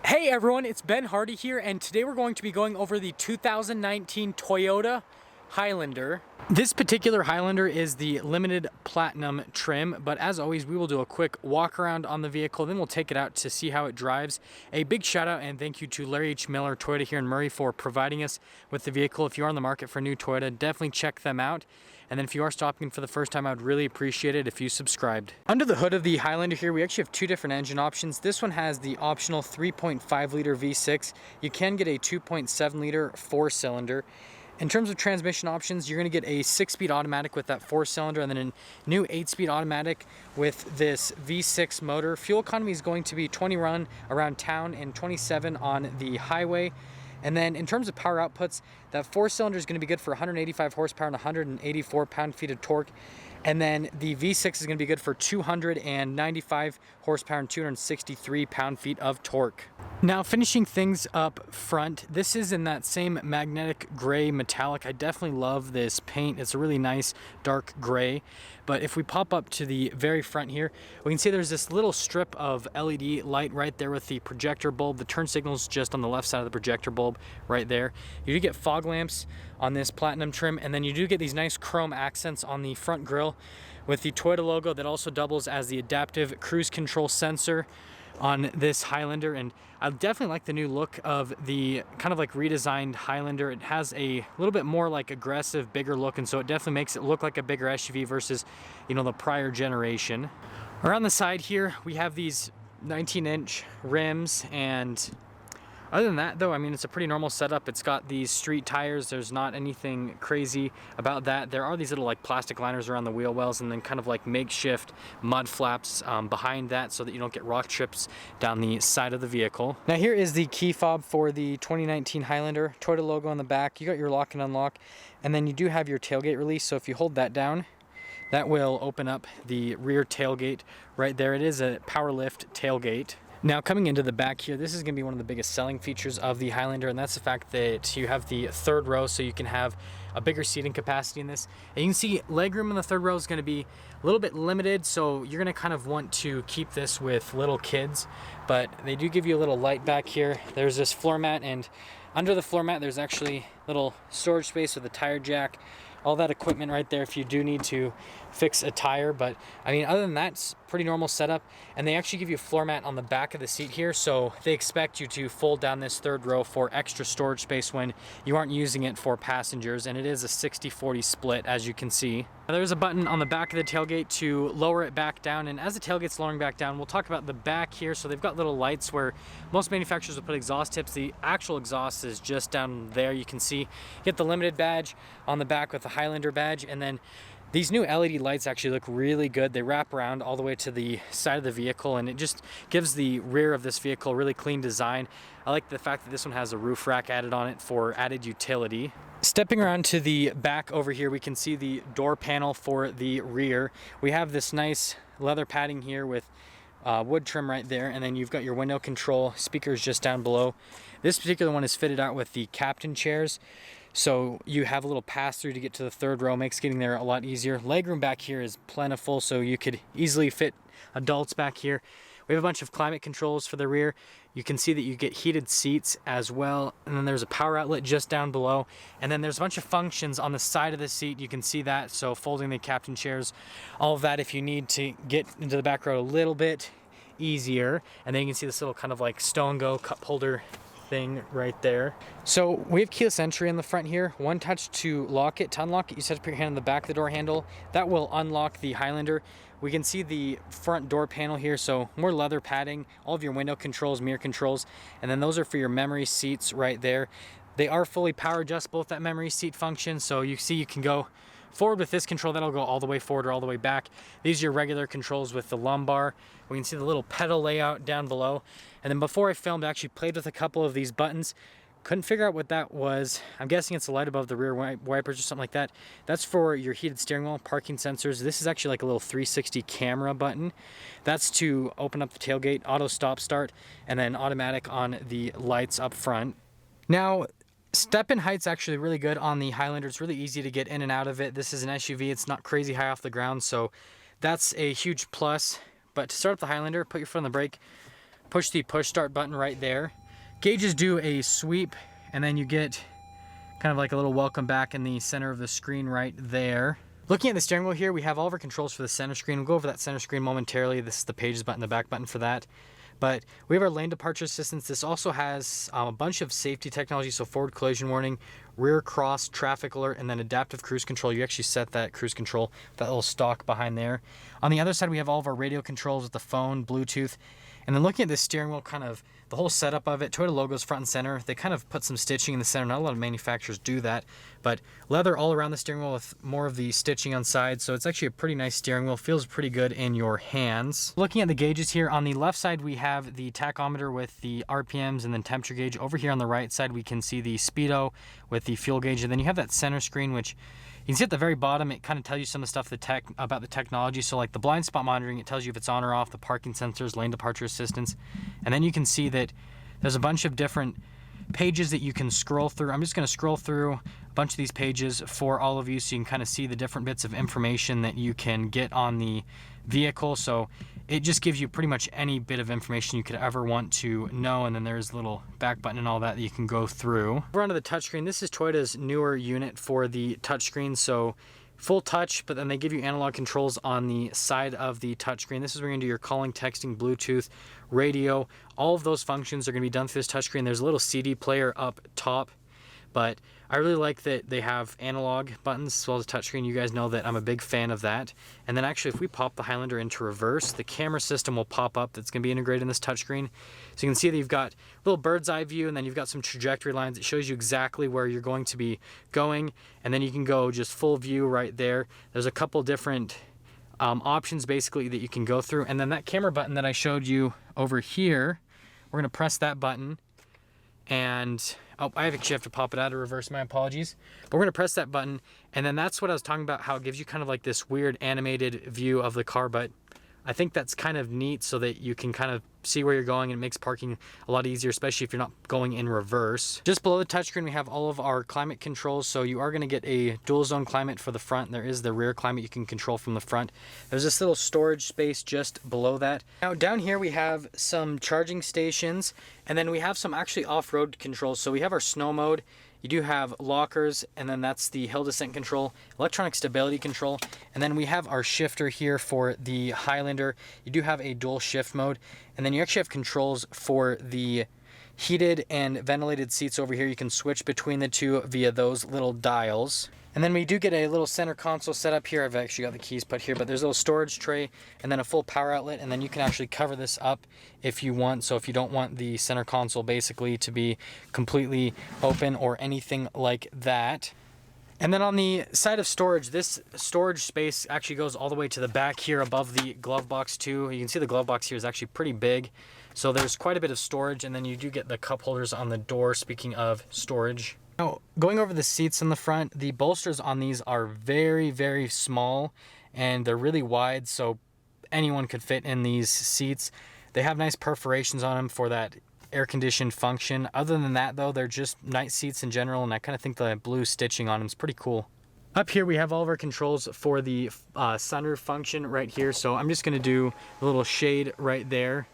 Hey everyone, it's Ben Hardy here, and today we're going to be going over the 2019 Toyota Highlander. This particular Highlander is the limited platinum trim, but as always, we will do a quick walk around on the vehicle, then we'll take it out to see how it drives. A big shout out and thank you to Larry H. Miller Toyota here in Murray for providing us with the vehicle. If you are on the market for a new Toyota, definitely check them out. And then if you are stopping for the first time, I would really appreciate it if you subscribed. Under the hood of the Highlander here, we actually have two different engine options. This one has the optional 3.5 liter V6. You can get a 2.7 liter 4-cylinder. In terms of transmission options, you're going to get a 6-speed automatic with that 4-cylinder and then a new 8-speed automatic with this V6 motor. Fuel economy is going to be 20 run around town and 27 on the highway. And then in terms of power outputs, that 4-cylinder is going to be good for 185 horsepower and 184 pound-feet of torque. And then the V6 is going to be good for 295 horsepower and 263 pound-feet of torque. Now finishing things up front, this is in that same magnetic gray metallic. I definitely love this paint. It's a really nice dark gray. But if we pop up to the very front here, we can see there's this little strip of LED light right there with the projector bulb. The turn signal's just on the left side of the projector bulb right there. You do get fog lamps on this platinum trim, and then you do get these nice chrome accents on the front grille with the Toyota logo that also doubles as the adaptive cruise control sensor on this Highlander. And I definitely like the new look of the kind of like redesigned Highlander. It has a little bit more like aggressive, bigger look, and so it definitely makes it look like a bigger SUV versus, you know, the prior generation. Around the side here, we have these 19-inch rims, and other than that, though, I mean, it's a pretty normal setup. It's got these street tires. There's not anything crazy about that. There are these little like plastic liners around the wheel wells and then kind of like makeshift mud flaps behind that so that you don't get rock chips down the side of the vehicle. Now here is the key fob for the 2019 Highlander. Toyota logo on the back. You got your lock and unlock, and then you do have your tailgate release. So if you hold that down, that will open up the rear tailgate right there. It is a power lift tailgate. Now coming into the back here, this is going to be one of the biggest selling features of the Highlander, and that's the fact that you have the third row, so you can have a bigger seating capacity in this. And you can see legroom in the third row is going to be a little bit limited, so you're going to kind of want to keep this with little kids, but they do give you a little light back here. There's this floor mat, and under the floor mat there's actually little storage space with a tire jack, all that equipment right there if you do need to fix a tire. But I mean, other than that, it's pretty normal setup. And they actually give you a floor mat on the back of the seat here, so they expect you to fold down this third row for extra storage space when you aren't using it for passengers. And it is a 60-40 split, as you can see. Now, there's a button on the back of the tailgate to lower it back down, and as the tailgate's lowering back down, we'll talk about the back here. So they've got little lights where most manufacturers will put exhaust tips. The actual exhaust is just down there. You can see you get the limited badge on the back with the Highlander badge, and then these new LED lights actually look really good. They wrap around all the way to the side of the vehicle, and it just gives the rear of this vehicle a really clean design. I like the fact that this one has a roof rack added on it for added utility. Stepping around to the back over here, we can see the door panel for the rear. We have this nice leather padding here with wood trim right there, and then you've got your window control speakers just down below. This particular one is fitted out with the captain chairs, so you have a little pass-through to get to the third row, makes getting there a lot easier. Legroom back here is plentiful, so you could easily fit adults back here. We have a bunch of climate controls for the rear. You can see that you get heated seats as well, and then there's a power outlet just down below, and then there's a bunch of functions on the side of the seat. You can see that, so folding the captain chairs, all of that if you need to get into the back row a little bit easier. And then you can see this little kind of like stow and go cup holder thing right there. So we have keyless entry in the front here. One touch to lock it. To unlock it, you set up your hand on the back of the door handle. That will unlock the Highlander. We can see the front door panel here, so more leather padding, all of your window controls, mirror controls, and then those are for your memory seats right there. They are fully power adjustable with that memory seat function, so you see you can go forward with this control. That'll go all the way forward or all the way back. These are your regular controls with the lumbar. We can see the little pedal layout down below. And then before I filmed, I actually played with a couple of these buttons. Couldn't figure out what that was. I'm guessing it's the light above the rear wipers or something like that. That's for your heated steering wheel, parking sensors. This is actually like a little 360 camera button. That's to open up the tailgate, auto stop start, and then automatic on the lights up front. Now, step-in height's actually really good on the Highlander. It's really easy to get in and out of it. This is an SUV. It's not crazy high off the ground, so that's a huge plus. But to start up the Highlander, put your foot on the brake, push the push start button right there. Gauges do a sweep, and then you get kind of like a little welcome back in the center of the screen right there. Looking at the steering wheel here, we have all of our controls for the center screen. We'll go over that center screen momentarily. This is the pages button, the back button for that. But we have our lane departure assistance. This also has a bunch of safety technology, so forward collision warning, rear cross traffic alert, and then adaptive cruise control. You actually set that cruise control, that little stalk behind there. On the other side, we have all of our radio controls with the phone, Bluetooth. And then looking at this steering wheel, kind of the whole setup of it, Toyota logos front and center. They kind of put some stitching in the center. Not a lot of manufacturers do that, but leather all around the steering wheel with more of the stitching on side. So it's actually a pretty nice steering wheel. Feels pretty good in your hands. Looking at the gauges here, on the left side, we have the tachometer with the RPMs and then temperature gauge. Over here on the right side, we can see the speedo with the fuel gauge. And then you have that center screen, which you can see at the very bottom, it kind of tells you some of the stuff about the technology. So like the blind spot monitoring, it tells you if it's on or off, the parking sensors, lane departure assistance. And then you can see that there's a bunch of different pages that you can scroll through. I'm just going to scroll through a bunch of these pages for all of you so you can kind of see the different bits of information that you can get on the vehicle. So it just gives you pretty much any bit of information you could ever want to know, and then there's a little back button and all that you can go through. We're onto the touchscreen. This is Toyota's newer unit for the touchscreen, so full touch, but then they give you analog controls on the side of the touchscreen. This is where you're going to do your calling, texting, Bluetooth, radio. All of those functions are going to be done through this touchscreen. There's a little CD player up top, but I really like that they have analog buttons as well as a touchscreen. You guys know that I'm a big fan of that. And then actually, if we pop the Highlander into reverse, the camera system will pop up that's going to be integrated in this touchscreen. So you can see that you've got a little bird's eye view, and then you've got some trajectory lines. It shows you exactly where you're going to be going. And then you can go just full view right there. There's a couple different options basically that you can go through. And then that camera button that I showed you over here, we're going to press that button. And I actually have to pop it out of reverse, my apologies. But we're going to press that button, and then that's what I was talking about, how it gives you kind of like this weird animated view of the car. But I think that's kind of neat so that you can kind of see where you're going, and it makes parking a lot easier, especially if you're not going in reverse. Just below the touchscreen, we have all of our climate controls. So you are going to get a dual zone climate for the front. There is the rear climate you can control from the front. There's this little storage space just below that. Now down here we have some charging stations, and then we have some actually off-road controls. So we have our snow mode. You do have lockers, and then that's the hill descent control, electronic stability control, and then we have our shifter here for the Highlander. You do have a dual shift mode, and then you actually have controls for the heated and ventilated seats over here. You can switch between the two via those little dials. And then we do get a little center console set up here. I've actually got the keys put here, but there's a little storage tray and then a full power outlet, and then you can actually cover this up if you want. So if you don't want the center console basically to be completely open or anything like that. And then on the side of storage, this storage space actually goes all the way to the back here above the glove box too. You can see the glove box here is actually pretty big. So there's quite a bit of storage, and then you do get the cup holders on the door, speaking of storage. Now, going over the seats in the front, the bolsters on these are very, very small, and they're really wide, so anyone could fit in these seats. They have nice perforations on them for that air-conditioned function. Other than that, though, they're just nice seats in general, and I kind of think the blue stitching on them is pretty cool. Up here, we have all of our controls for the sunroof function right here, so I'm just going to do a little shade right there.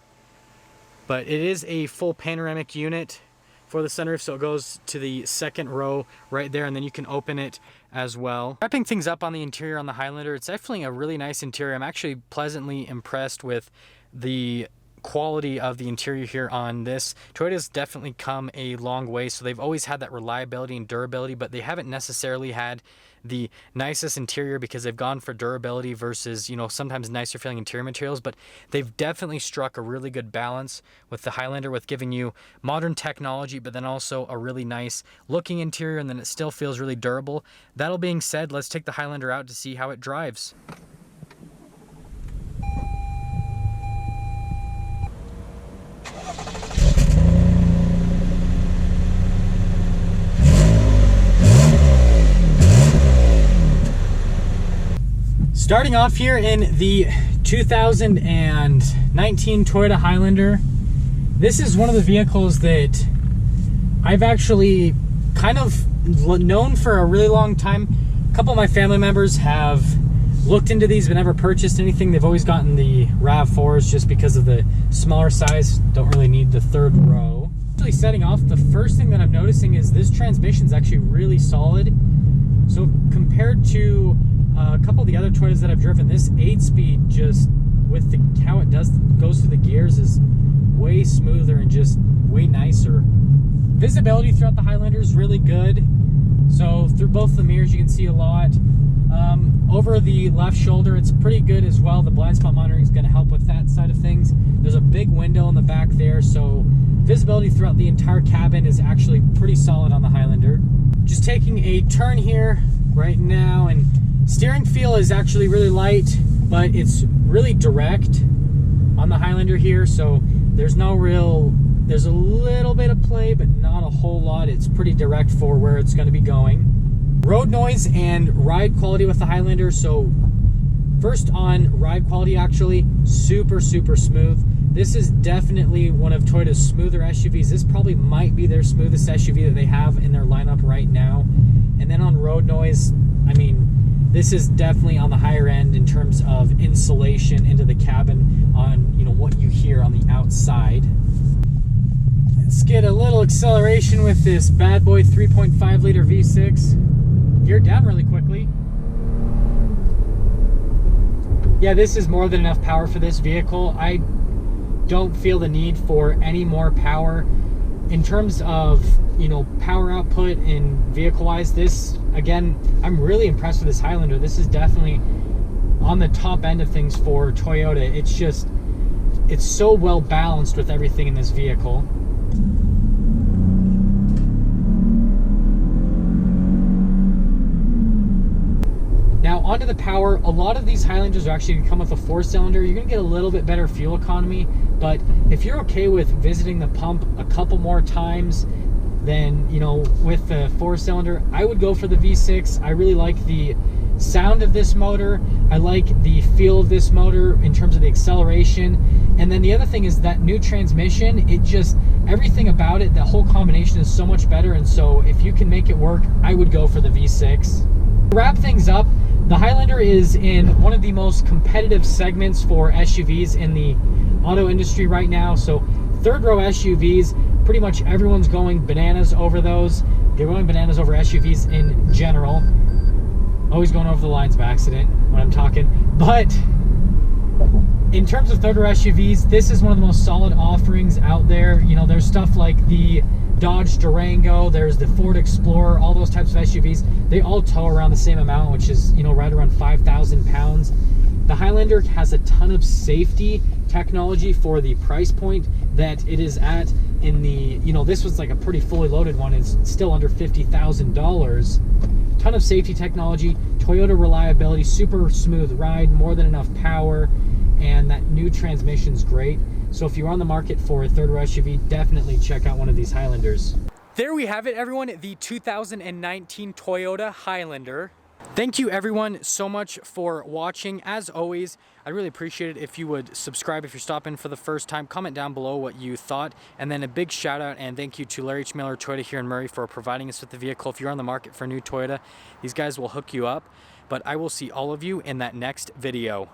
But it is a full panoramic unit for the sunroof, so it goes to the second row right there, and then you can open it as well. Wrapping things up on the interior on the Highlander, it's definitely a really nice interior. I'm actually pleasantly impressed with the quality of the interior here on this. Toyota's definitely come a long way, so they've always had that reliability and durability, but they haven't necessarily had the nicest interior because they've gone for durability versus, you know, sometimes nicer feeling interior materials. But they've definitely struck a really good balance with the Highlander, with giving you modern technology but then also a really nice looking interior, and then it still feels really durable. That all being said, let's take the Highlander out to see how it drives. Starting off here in the 2019 Toyota Highlander, this is one of the vehicles that I've actually kind of known for a really long time. A couple of my family members have looked into these but never purchased anything. They've always gotten the RAV4s just because of the smaller size. Don't really need the third row. Actually, setting off, the first thing that I'm noticing is this transmission is actually really solid. So compared to a couple of the other Toyotas that I've driven, this 8-speed just with how it goes through the gears is way smoother and just way nicer. Visibility throughout the Highlander is really good. So through both the mirrors you can see a lot. Over the left shoulder it's pretty good as well. The blind spot monitoring is going to help with that side of things. There's a big window in the back there, so visibility throughout the entire cabin is actually pretty solid on the Highlander. Just taking a turn here right now, and steering feel is actually really light, but it's really direct on the Highlander here, so there's a little bit of play, but not a whole lot. It's pretty direct for where it's going to be going. Road noise and ride quality with the Highlander. So first on ride quality, actually super smooth. This is definitely one of Toyota's smoother SUVs. This probably might be their smoothest SUV that they have in their lineup right now. And then on road noise, I mean, this is definitely on the higher end in terms of insulation into the cabin on, you know, what you hear on the outside. Let's get a little acceleration with this bad boy 3.5 liter V6. Gear down really quickly. Yeah, this is more than enough power for this vehicle. I don't feel the need for any more power. In terms of, you know, power output and vehicle-wise, this, again, I'm really impressed with this Highlander. This is definitely on the top end of things for Toyota. It's so well balanced with everything in this vehicle. Now onto the power. A lot of these Highlanders are actually going to come with a 4-cylinder. You're going to get a little bit better fuel economy, but if you're okay with visiting the pump a couple more times than, you know, with the 4-cylinder, I would go for the V6. I really like the sound of this motor. I like the feel of this motor in terms of the acceleration. And then the other thing is that new transmission, everything about it, the whole combination is so much better. And so if you can make it work, I would go for the V6. To wrap things up, the Highlander is in one of the most competitive segments for SUVs in the auto industry right now. So third row SUVs, pretty much everyone's going bananas over those. They're going bananas over SUVs in general. Always going over the lines by accident when I'm talking. But in terms of third row SUVs, this is one of the most solid offerings out there. You know, there's stuff like the Dodge Durango, there's the Ford Explorer, all those types of SUVs. They all tow around the same amount, which is, you know, right around 5,000 pounds. The Highlander has a ton of safety technology for the price point that it is at. In the, you know, this was like a pretty fully loaded one. It's still under $50,000. Ton of safety technology, Toyota reliability, super smooth ride, more than enough power, and that new transmission's great. So if you're on the market for a third row SUV, definitely check out one of these Highlanders. There we have it, everyone, the 2019 Toyota Highlander. Thank you everyone so much for watching. As always, I'd really appreciate it if you would subscribe if you're stopping for the first time. Comment down below what you thought. And then a big shout out and thank you to Larry H. Miller Toyota here in Murray for providing us with the vehicle. If you're on the market for a new Toyota, these guys will hook you up. But I will see all of you in that next video.